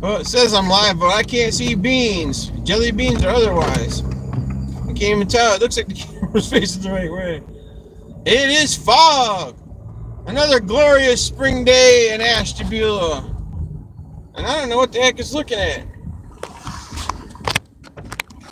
Well, it says I'm live, but I can't see beans. Jelly beans or otherwise. I can't even tell. It looks like the camera's facing the right way. It is fog. Another glorious spring day in Ashtabula. And I don't know what the heck it's looking at.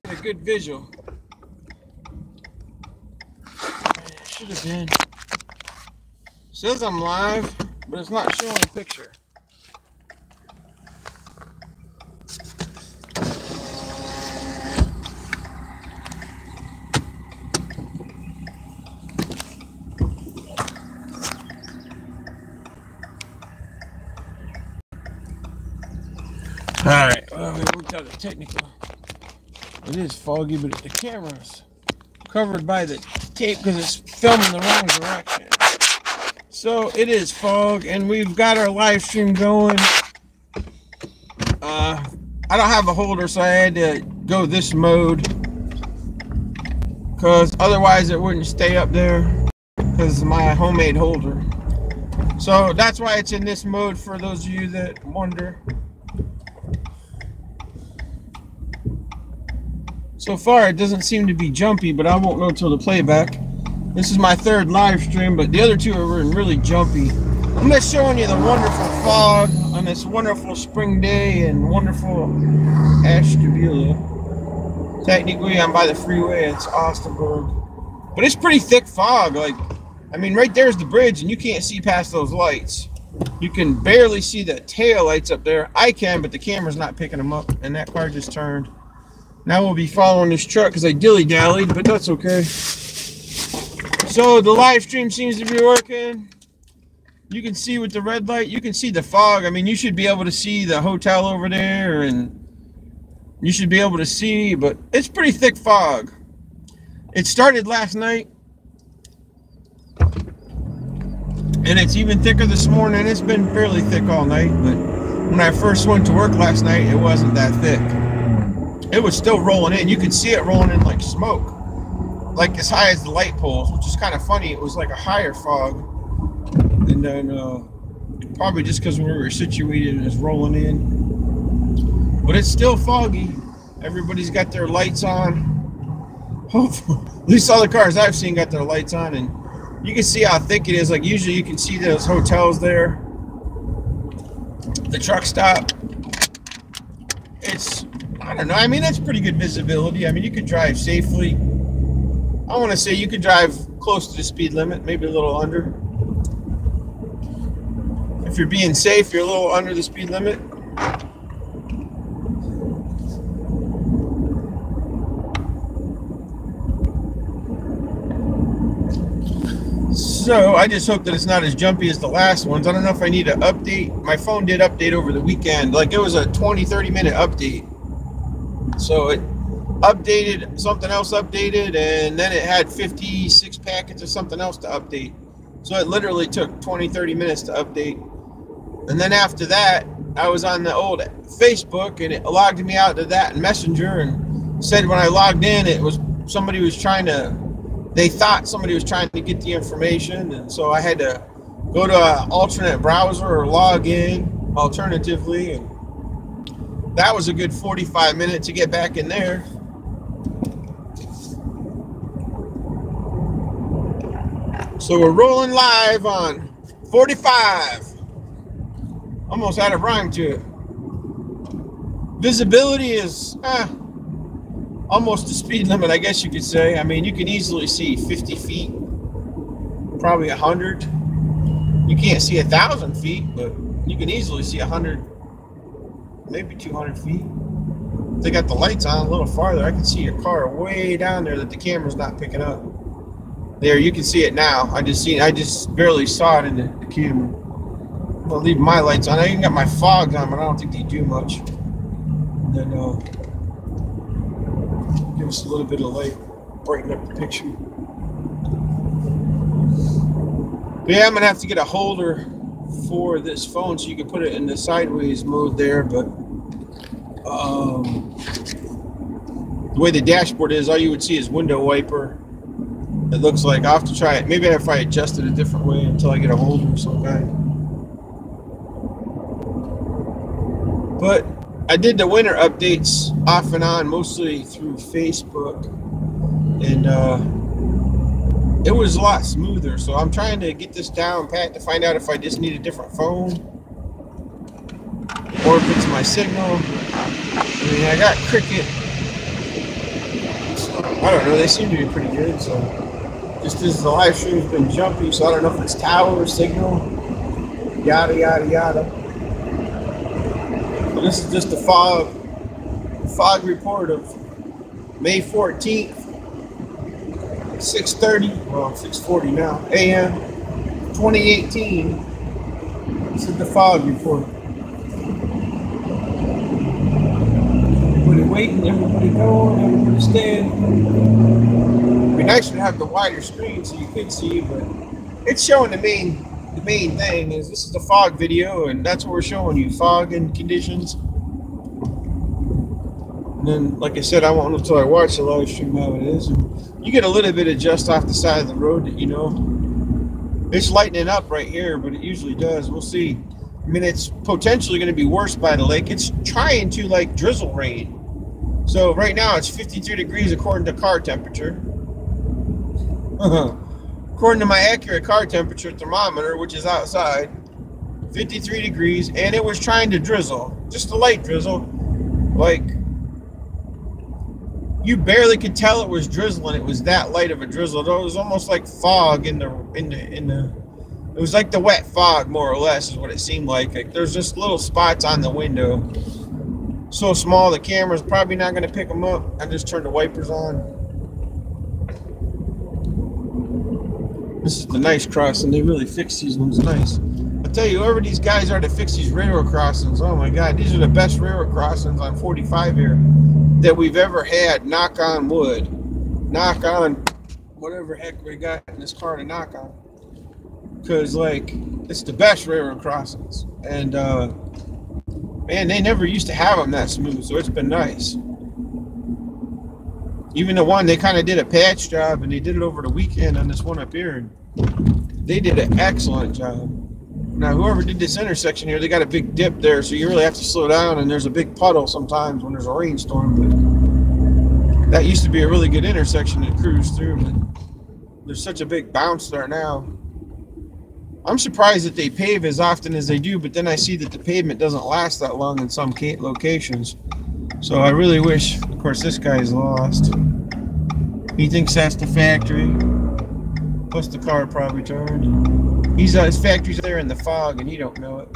Get a good visual. Should have been. It says I'm live, but it's not showing a picture. Alright, well, we worked out the technical. It is foggy, but the camera's covered by the tape because it's filming the wrong direction. So it is fog, and we've got our live stream going. I don't have a holder, so I had to go this mode because otherwise it wouldn't stay up there because of my homemade holder. So that's why it's in this mode for those of you that wonder. So far, it doesn't seem to be jumpy, but I won't know until the playback. This is my third live stream, but the other two are really jumpy. I'm just showing you the wonderful fog on this wonderful spring day in wonderful Ashtabula. Technically, I'm by the freeway. It's Austinburg. But it's pretty thick fog. Like, I mean, right there's the bridge, and you can't see past those lights. You can barely see the tail lights up there. I can, but the camera's not picking them up, and that car just turned. Now we'll be following this truck because I dilly-dallied, but that's okay. So the live stream seems to be working. You can see with the red light, you can see the fog. I mean, you should be able to see the hotel over there, and you should be able to see, but it's pretty thick fog. It started last night, and it's even thicker this morning. It's been fairly thick all night, but when I first went to work last night, it wasn't that thick. It was still rolling in. You could see it rolling in like smoke, like as high as the light poles, which is kind of funny. It was like a higher fog, and then probably just because where we were situated, it was rolling in. But it's still foggy. Everybody's got their lights on. Hopefully, at least all the cars I've seen got their lights on, and you can see how thick it is. Like usually, you can see those hotels there, the truck stop. It's, I don't know. I mean, that's pretty good visibility. I mean, you could drive safely. I want to say you could drive close to the speed limit, maybe a little under. If you're being safe, you're a little under the speed limit. So I just hope that it's not as jumpy as the last ones. I don't know if I need to update. My phone did update over the weekend. Like it was a 20-30 minute update. So it updated, something else updated, and then it had 56 packets of something else to update. So it literally took 20-30 minutes to update. And then after that, I was on the old Facebook, and it logged me out to that Messenger, and said when I logged in, it was somebody was trying to, they thought somebody was trying to get the information, and so I had to go to an alternate browser or log in alternatively, and that was a good 45 minutes to get back in there. So we're rolling live on 45. Almost had a rhyme to it. Visibility is almost the speed limit, I guess you could say. I mean, you can easily see 50 feet, probably 100. You can't see 1,000 feet, but you can easily see 100, maybe 200 feet. They got the lights on a little farther. I can see your car way down there that the camera's not picking up. There, you can see it now. I just barely saw it in the camera. I'm gonna leave my lights on. I even got my fogs on, but I don't think they do much. And then give us a little bit of light, brighten up the picture. But yeah, I'm gonna have to get a holder for this phone so you can put it in the sideways mode there. But the way the dashboard is, all you would see is window wiper. It looks like I'll have to try it. Maybe if I adjust it a different way until I get a holder of some kind. But I did the winter updates off and on, mostly through Facebook, and it was a lot smoother. So I'm trying to get this down pat to find out if I just need a different phone or if it's my signal. I mean, I got Cricket. So, I don't know. They seem to be pretty good. So just as the live stream's been jumpy, so I don't know if it's tower signal, yada yada yada. So this is just the fog report of May 14th. 6:30, well 6:40 now, a.m. 2018. This is the fog report. Everybody waiting, everybody going, everybody staying. It'd be nice to have the wider screen so you could see, but it's showing the main thing is this is the fog video, and that's what we're showing you, fog and conditions. And then, like I said, I won't know until I watch the live stream how it is. And you get a little bit of just off the side of the road that you know. It's lightening up right here, but it usually does. We'll see. I mean, it's potentially going to be worse by the lake. It's trying to like drizzle rain. So right now it's 53 degrees according to car temperature. According to my accurate car temperature thermometer, which is outside, 53 degrees, and it was trying to drizzle. Just a light drizzle. Like, you barely could tell it was drizzling. It was that light of a drizzle. It was almost like fog in the it was like the wet fog, more or less, is what it seemed like. Like there's just little spots on the window. So small the camera's probably not going to pick them up. I just turned the wipers on. This is the nice crossing. They really fix these ones nice. I'll tell you, whoever these guys are to fix these railroad crossings, oh my God, these are the best railroad crossings on 45 here that we've ever had. Knock on wood. Knock on whatever heck we got in this car to knock on. Because, like, it's the best railroad crossings. And, man, they never used to have them that smooth, so it's been nice. Even the one, they kind of did a patch job, and they did it over the weekend on this one up here. And they did an excellent job. Now, whoever did this intersection here, they got a big dip there, so you really have to slow down, and there's a big puddle sometimes when there's a rainstorm. But that used to be a really good intersection to cruise through, but there's such a big bounce there now. I'm surprised that they pave as often as they do, but then I see that the pavement doesn't last that long in some locations. So I really wish, of course, this guy's lost. He thinks that's the factory. Plus the car probably turned. His factory's there in the fog and he don't know it.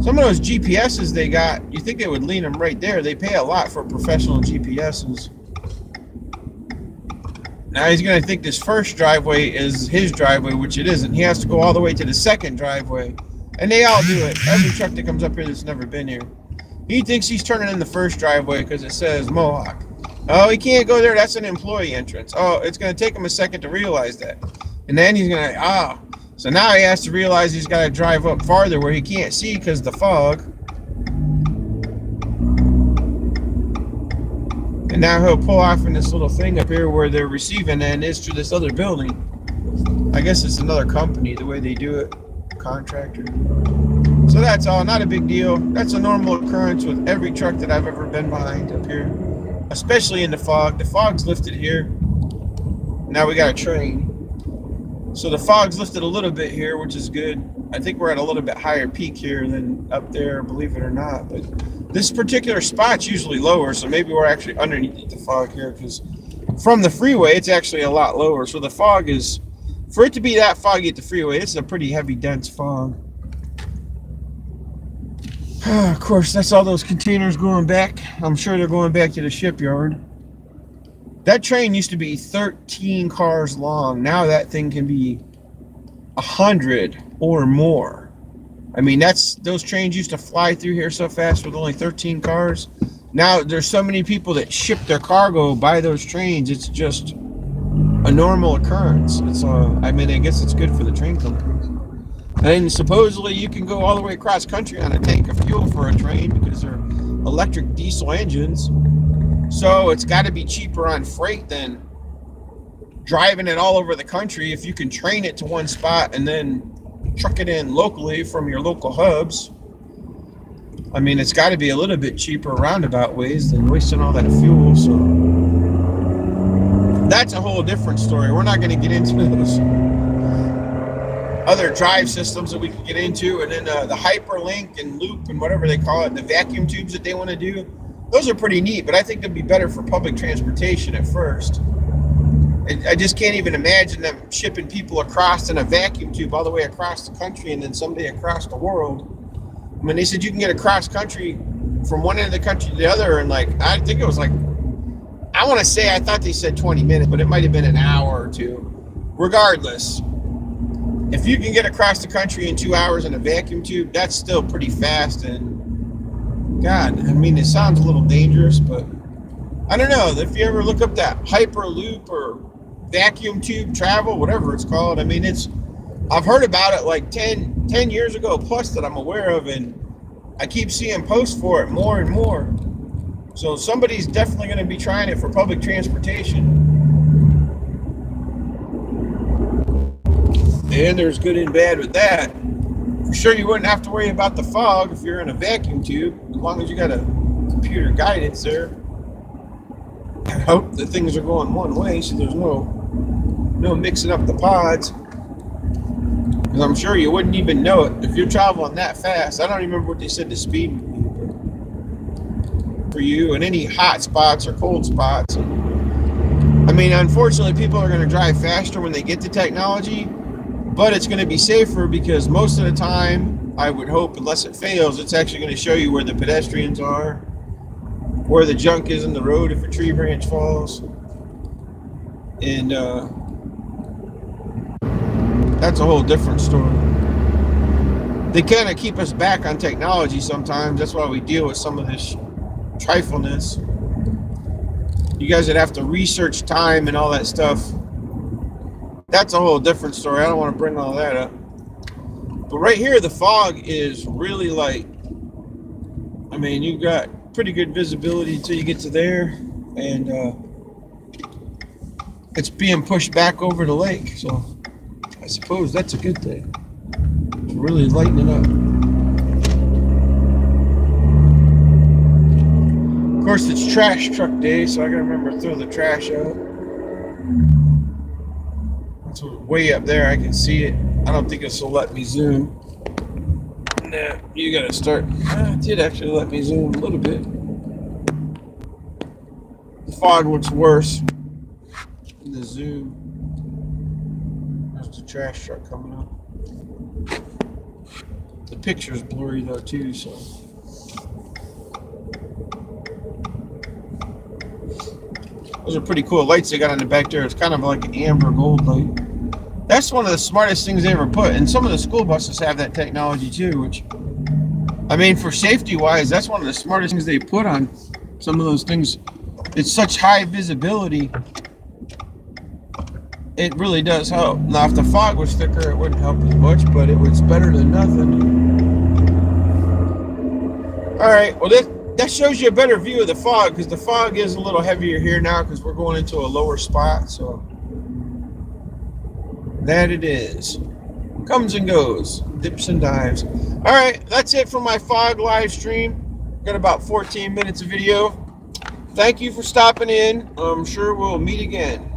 Some of those GPSs they got, you think they would lean them right there. They pay a lot for professional GPSs. Now he's going to think this first driveway is his driveway, which it isn't. He has to go all the way to the second driveway. And they all do it. Every truck that comes up here that's never been here. He thinks he's turning in the first driveway because it says Mohawk. Oh, he can't go there. That's an employee entrance. Oh, it's going to take him a second to realize that. And then he's going to, So now he has to realize he's got to drive up farther where he can't see because of the fog. And now he'll pull off in this little thing up here where their receiving end is to this other building. I guess it's another company, the way they do it. Contractor. So that's all. Not a big deal. That's a normal occurrence with every truck that I've ever been behind up here. Especially in the fog. The fog's lifted here. Now we got a train. So the fog's lifted a little bit here, which is good. I think we're at a little bit higher peak here than up there, believe it or not. But this particular spot's usually lower, so maybe we're actually underneath the fog here, because from the freeway, it's actually a lot lower. So the fog is, for it to be that foggy at the freeway, it's a pretty heavy, dense fog. Of course, that's all those containers going back. I'm sure they're going back to the shipyard. That train used to be 13 cars long. Now that thing can be 100 or more. I mean, those trains used to fly through here so fast with only 13 cars. Now there's so many people that ship their cargo by those trains. It's just a normal occurrence. It's I mean, I guess it's good for the train companies. And supposedly you can go all the way across country on a tank of fuel for a train because they're electric diesel engines. So it's got to be cheaper on freight than driving it all over the country if you can train it to one spot and then truck it in locally from your local hubs. I mean, it's got to be a little bit cheaper roundabout ways than wasting all that fuel. So that's a whole different story. We're not going to get into those other drive systems that we can get into, and then the hyperlink and loop and whatever they call it, the vacuum tubes that they want to do. Those are pretty neat, but I think they'd be better for public transportation at first. I just can't even imagine them shipping people across in a vacuum tube all the way across the country and then someday across the world. I mean, they said you can get across country from one end of the country to the other in like, I think it was like, I want to say, I thought they said 20 minutes, but it might have been an hour or two. Regardless, if you can get across the country in 2 hours in a vacuum tube, that's still pretty fast. And God, I mean, it sounds a little dangerous, but I don't know. If you ever look up that Hyperloop or vacuum tube travel, whatever it's called, I mean, I've heard about it like 10 years ago plus that I'm aware of, and I keep seeing posts for it more and more. So somebody's definitely going to be trying it for public transportation. And there's good and bad with that. For sure, you wouldn't have to worry about the fog if you're in a vacuum tube, as long as you got a computer guidance there. I hope that things are going one way, so there's no mixing up the pods. Because I'm sure you wouldn't even know it if you're traveling that fast. I don't even remember what they said the speed would be for you, and any hot spots or cold spots. I mean, unfortunately, people are going to drive faster when they get the technology, but it's going to be safer because most of the time, I would hope, unless it fails, it's actually going to show you where the pedestrians are, where the junk is in the road if a tree branch falls. And that's a whole different story. They kind of keep us back on technology sometimes. That's why we deal with some of this trifleness. You guys would have to research time and all that stuff. That's a whole different story. I don't want to bring all that up. But right here, the fog is really light. I mean, you got pretty good visibility until you get to there, and it's being pushed back over the lake, so I suppose that's a good thing. It's really lightening up. Of course, it's trash truck day, so I gotta remember to throw the trash out. It's way up there, I can see it. I don't think this will let me zoom. Nah, you gotta start. It did actually let me zoom a little bit. The fog looks worse in the zoom. There's the trash truck coming up. The picture's blurry though too, so. Those are pretty cool lights they got on the back there. It's kind of like an amber gold light. That's one of the smartest things they ever put. And some of the school buses have that technology too, which, I mean, for safety wise, that's one of the smartest things they put on some of those things. It's such high visibility. It really does help. Now, if the fog was thicker, it wouldn't help as much, but it was better than nothing. All right, well, that shows you a better view of the fog, because the fog is a little heavier here now because we're going into a lower spot. So that it is. Comes and goes, dips and dives. All right, that's it for my fog live stream. Got about 14 minutes of video. Thank you for stopping in. I'm sure we'll meet again.